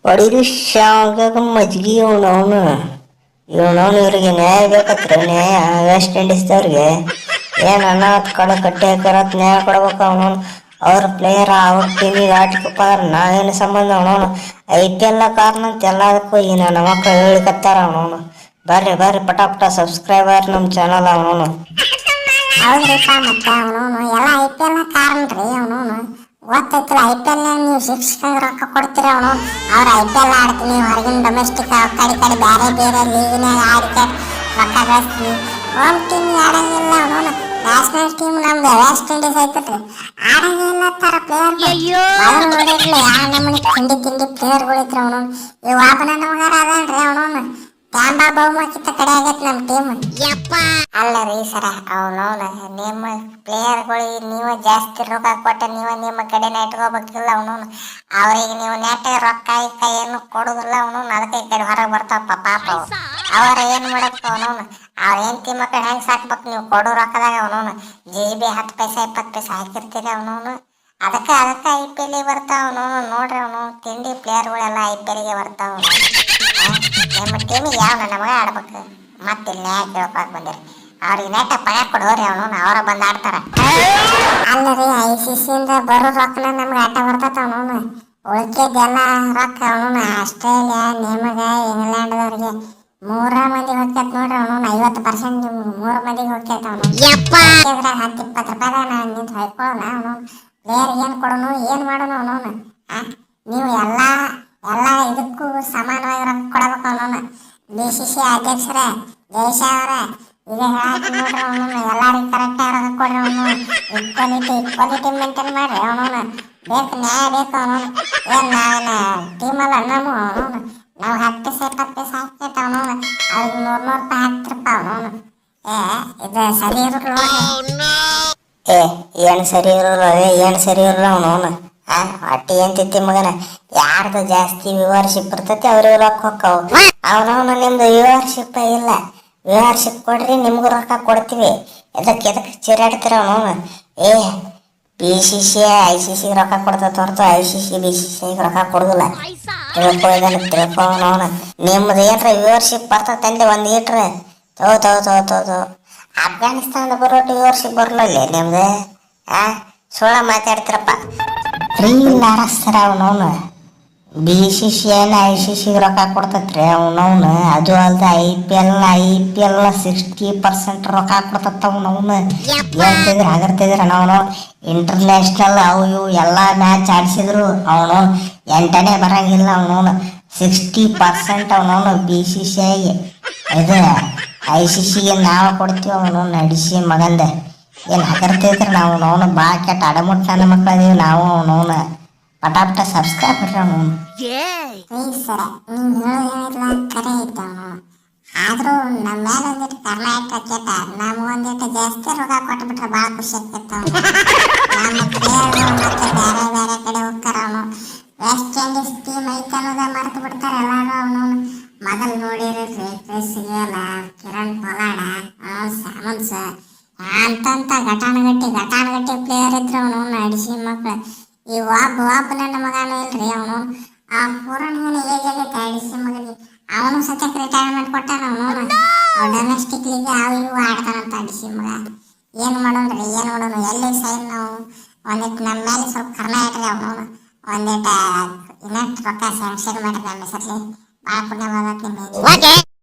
ಹೊಡಿರಿ ಶಾವ್ಯಾಗ ಮಜ್ಗಿ ಇವನವನು ಇವ್ರಿಗೆ ನ್ಯಾಯ ಬೇಕತ್ರ ನ್ಯಾಯ ವೆಸ್ಟ್ ಇಂಡೀಸ್ದವ್ರಿಗೆ ಏನು ಅನಾಥ ಕಡ ಕಟ್ಟಿ ಹಾಕ್ಯಾರತ್ ನ್ಯಾಯ ಕೊಡ್ಬೇಕು ಅವನವನು ಅವ್ರ ಪ್ಲೇಯರ್ ಅವ್ರ ಟೀಮಿಗೆ ಆಟಕ್ಕಪ್ಪ ನಾವೇನು ಸಂಬಂಧ ಅವನವನು ಐತೆಲ್ಲ ಕಾರಣ ಅಂತ ಎಲ್ಲದಕ್ಕೂ ಈ ನನ್ನ ಮಕ್ಕಳು ಹೇಳಿಕತ್ತಾರ ಅವನವನು ಬರ್ರಿ ಪಟ ಸಬ್ಸ್ಕ್ರೈಬರ್ ನಮ್ಮ ಚಾನಲ್ ಅವನವನು ಹೌದ್ರಿಪ್ಪ ಮತ್ತೆ ಅವನು ಎಲ್ಲ ಐ ಪಿ ಎಲ್ ಕಾರಣ ರೀ ಅವನು ಗೊತ್ತೈತಿಲ್ಲ ಐ ಪಿ ಎಲ್ ನೀವು ಶಿಕ್ಷಕರಿಗೆ ರೊಕ್ಕ ಕೊಡ್ತೀರಿ ಅವನು ಅವ್ರು ಐ ಪಿ ಎಲ್ ಆಡ್ತೀನಿ ಹೊರಗಿನ ಡೊಮೆಸ್ಟಿಕ್ ಕಡೆ ಬೇರೆ ಲೀಗಿನಾಗ ಆಡಿಕೆ ರೊಕ್ಕ ಗಳಿಸ್ತೀನಿ ಹೋಮ್ ಟೀಮ್ ಆಡಂಗಿಲ್ಲ ಅವನು ನ್ಯಾಷನಲ್ ಟೀಮ್ ನಮ್ದು ವೆಸ್ಟ್ ಇಂಡೀಸ್ ಐತಲ್ರಿ ಆಡಂಗಿಲ್ಲ ತರ ಪ್ಲೇಯರ್ ನೋಡಿರ್ಲಿ ಯಾವ ನಮ್ಮನೆ ತಿಂಡಿ ಪ್ಲೇಯರ್ಗಳಿದ್ರು ಅವನು ಇವು ವಾಪನ ನಮಗಾರ ಅದನ್ರಿ ಅವನು ಟ್ಯಾಂಬಾ ಬಹುಮುಖಿತ ಕಡೆ ಆಗೈತೆ ನಮ್ಮ ಟೀಮ್ ಅಲ್ಲ ರೀ ಸರ ಅವನವನು ನಿಮ್ಮ ಪ್ಲೇಯರ್ಗಳಿಗೆ ನೀವು ಜಾಸ್ತಿ ರೊಕ್ಕ ಕೊಟ್ಟ ನಿಮ್ಮ ಕಡೆನ ಇಟ್ಕೋಬೇಕಿಲ್ಲ ಅವನವನು ಅವ್ರಿಗೆ ನೀವು ನೆಟ್ಟ ರೊಕ್ಕ ಏನು ಕೊಡೋದಿಲ್ಲ ಅವನವನು ಅದಕ್ಕೆ ಈ ಕಡೆ ಹೊರಗೆ ಬರ್ತಾವಪ್ಪ ಪಾಪ ಅವ್ರ ಏನು ಮಾಡಬೇಕು ಅವನವನು ಅವ್ರ ಹೆಂಡತಿ ಮಕ್ಕಳು ಹೆಂಗೆ ಸಾಕ್ಬೇಕು ನೀವು ಕೊಡೋ ರೊಕ್ಕದಾಗ ಅವನವನು GB 10 ಪೈಸೆ 20 ಪೈಸೆ ಹಾಕಿರ್ತೀರಿ ಅವನವನು ಅದಕ್ಕೆ ಐ ಪಿ ಎಲ್ ಬರ್ತಾವ ಅವನವನು ನೋಡ್ರಿ ಅವನು ತಿಂಡಿ ಪ್ಲೇಯರ್ಗಳೆಲ್ಲ ಐ ಪಿ ಎಲ್ಗೆ ಬರ್ತಾವ ನಿಮ್ಮ ಟೀಮಿಗೆ ಯಾವ ನನ್ನ ಮಗ ಆಡ್ಬೇಕು ಮತ್ತೆ ಇಲ್ಲಿ ನ್ಯಾಯ ಕೇಳೋಕೆ ಬಂದಿರಿ ಅವ್ರಿಗೆ ನೆಟ್ಟ ಪಯ ಕೊಡೋರಿ ಅವನು ಅವರ ಬಂದು ಆಡ್ತಾರ ಅಲ್ಲ ರೀ ICC ಇಂದ ಬರೋ ರೊಕ್ಕನ ನಮ್ಗೆ ಆಟ ಬರ್ತೈತೆ ಅವನು ಉಳ್ಕೆದೆಲ್ಲ ರೊಕ್ಕ ಅವನು ಆಸ್ಟ್ರೇಲಿಯಾ ನಿಮಗ ಇಂಗ್ಲೆಂಡ್ದವ್ರಿಗೆ 3 ಮಂದಿ ಹೋಗ್ತೈತೆ ನೋಡ್ರಿ ಅವನು 50% 3 ಮಂದಿಗೆ ಹೋಗ್ತೈತೆ ಅವನು 10-20 ರೂಪಾಯಿದಾಗ ನಾನು ನಿಂತು ಹೊಯ್ಕೊಳ್ಳೋಣ ಅವನು ಪ್ಲೇಯರ್ ಏನು ಕೊಡೋನು ಏನು ಮಾಡೋನು ಅವನು ನೀವು ಎಲ್ಲ ಇದಕ್ಕೂ ಸಮಾನವಾಗಿ ರೊಕ್ಕ ಕೊಡಬೇಕು ಅವನು BCC ಅಧ್ಯಕ್ಷರೇ ಜಯಶ ಅವರೇ ಈಗ ಹೇಳಕ್ಕೆ ನೋಡ್ರಿ ಅವನು ಎಲ್ಲರಿಗೂ ಕರೆಕ್ಟಾಗಿ ರೊಕ್ಕ ಕೊಡ್ರಿ ಅವನು ಇಕ್ವಾಲಿಟಿ ಮೇಂಟೈನ್ ಮಾಡ್ರಿ ಅವನು ಬೇಕು ನ್ಯಾಯ ಬೇಕು ಅವನು ಏನು ನಾವೇನು ಟೀಮಲ್ಲ ನಮ್ಮ ಅವನು ನಾವು 10 ಪೈಸೆ 20 ಪೈಸೆ ಹಾಕ್ತೈತೆ ಅವನು ಅವ್ರಿಗೆ 100 ರೂಪಾಯಿ ಹಾಕ್ತಿರಪ್ಪ ಅವನು ಇದು ಸರಿ ಇರಲ್ಲ ಏನು ಸರಿ ಇರಲ್ಲ ಅವನವನು ಹೊಟ್ಟಿ ಏನ್ತಿತ್ತಿ ಮಗನ ಯಾರ್ದು ಜಾಸ್ತಿ ವ್ಯೂವರ್ಶಿಪ್ ಇರ್ತೈತಿ ಅವ್ರಿಗೆ ರೊಕ್ಕ ಹೋಕ್ಕವು ಅವನವನು ನಿಮ್ದು ವ್ಯೂವರ್ಶಿಪ್ ಇಲ್ಲ ವ್ಯೂವರ್ಶಿಪ್ ಕೊಡ್ರಿ ನಿಮ್ಗೂ ರೊಕ್ಕ ಕೊಡ್ತೀವಿ ಎದಕ್ಕೆ ಚಿರಾಡ್ತೀರ ಅವನವನು BCC ICC ರೊಕ್ಕ ಕೊಡ್ತೈತೆ ಹೊರತು ICC BCC ರೊಕ್ಕ ಕೊಡೋದಿಲ್ಲ ತಿಳ್ಕೊ ಅವನವನು ನಿಮ್ದು ಏನ್ರ ವ್ಯೂವರ್ಶಿಪ್ ಬರ್ತೈತೆ ಅಂದೆ ಒಂದು ಈಟ್ರೆ ತೋ ಅಫ್ಘಾನಿಸ್ತಾನದ ಬರೋಟ್ಟು ವ್ಯೂವರ್ಶಿಪ್ ಬರಲಲ್ಲಿ ನಿಮ್ದು ಸುಳ್ಳ ಮಾತಾಡ್ತಿರಪ್ಪ ಫ್ರೀ ನಾರಸ್ತಾರ ಅವನವನು BCC ಏನು ICC ರೊಕ್ಕ ಕೊಡ್ತೈತ್ರಿ ಅವನವನು ಅದು ಅಲ್ದೆ IPL 60% ರೊಕ್ಕ ಕೊಡ್ತತ್ತ ಅವನವನು ಹೇಳ್ತಿದ್ರು ಹಗರ್ತಿದ್ರು ಅವನು ಇಂಟರ್ನ್ಯಾಷನಲ್ ಅವು ಇವು ಎಲ್ಲ ಮ್ಯಾಚ್ ಆಡಿಸಿದ್ರು ಅವನು 8ನೇ ಬರಂಗಿಲ್ಲ ಅವನವನು 60% ಅವನವನು BCCಗೆ ಇದು ICCಗೆ ನಾವು ಕೊಡ್ತೀವಿ ಅವನು ನಡೆಸಿ ಮಗಂದ ಏನು ಹಗರ್ತಿದ್ರು ನಾವು ಅವನು ಭಾಳ ಕೆಟ್ಟ ಅಡಮುಟ್ಟ ನನ್ನ ಮಕ್ಕಳದೀವಿ ನಾವು ಅವನವನು ಪಟ ಸಬ್ಸ್ಕ್ರೈಬ್ ಮಾಡ್ರಿ ಅವನು ಸರ ನೀವು ಹೇಳಿಲ್ಲ ಕರೆ ಐತೆ ಅವನು ಆದರೂ ನಮ್ಮ ಮೇಲೆ ಒಂದಿಟ್ಟು ಕರ್ನಾಟಕ ಕೇಟ ನಮ್ಗೆ ಒಂದಿಟ್ಟು ಜಾಸ್ತಿ ರೊಕ್ಕ ಕೊಟ್ಬಿಟ್ರೆ ಭಾಳ ಖುಷಿ ಆಗ್ತಿತ್ತು ನಮ್ಮ ಪ್ಲೇಯರ್ಗಳು ಮತ್ತೆ ಬೇರೆ ಕಡೆ ಹೋಗ್ತಾರ ಅವನು ವೆಸ್ಟ್ ಇಂಡೀಸ್ ಟೀಮ್ ಐತೆ ಅನ್ನೋದ ಮರೆತು ಬಿಡ್ತಾರೆ ಎಲ್ಲರೂ ಅವನು ಮೊದಲು ನೋಡಿರಿ ಕ್ರಿಸ್ ಗೇಲ್ ಕಿರಣ್ ಪೊಲಾಡ ಸಾಮನ್ಸ್ ಅಂತಂತ ಘಟಾನುಘಟಿ ಪ್ಲೇಯರ್ ಇದ್ರು ಅವನು ಅಡಿಸಿ ಮಕ್ಕಳು ಈ ವಾಪ್ ನನ್ನ ಮಗನೂ ಇಲ್ರಿ ಅವನು ಆ ಪೂರ್ಣಗನ ಏಜ್ ಆಗೈತೆ ಅಡಿಸಿ ಮಗನಿಗೆ ಅವನು ಸತ್ಯಕ್ಕೆ ರಿಟೈರ್ಮೆಂಟ್ ಕೊಟ್ಟಾನ ಅವನು ಡೊಮೆಸ್ಟಿಕ್ ಲೀಗ್ ಅವು ಇವು ಆಡ್ತಾನಂತ ಅಡಿಸಿ ಮಗ ಏನು ಮಾಡೋಣ್ರಿ ಎಲ್ಲಿ ಸೈನ್ ನಾವು ಒಂದಿಟ್ಟು ನಮ್ಮ ಮೇಲೆ ಸ್ವಲ್ಪ ಕರ್ನ ಇಟ್ರಿ ಅವನು ಒಂದಿಟ್ಟು ಇನ್ನಷ್ಟು ರೊಕ್ಕ ಸ್ಯಾಂಕ್ಷನ್ ಮಾಡಿರಿ ನಮ್ಮ ಹೆಸರಲ್ಲಿ ಭಾಳ ಪುಣ್ಯ ಬಂದೈತಿ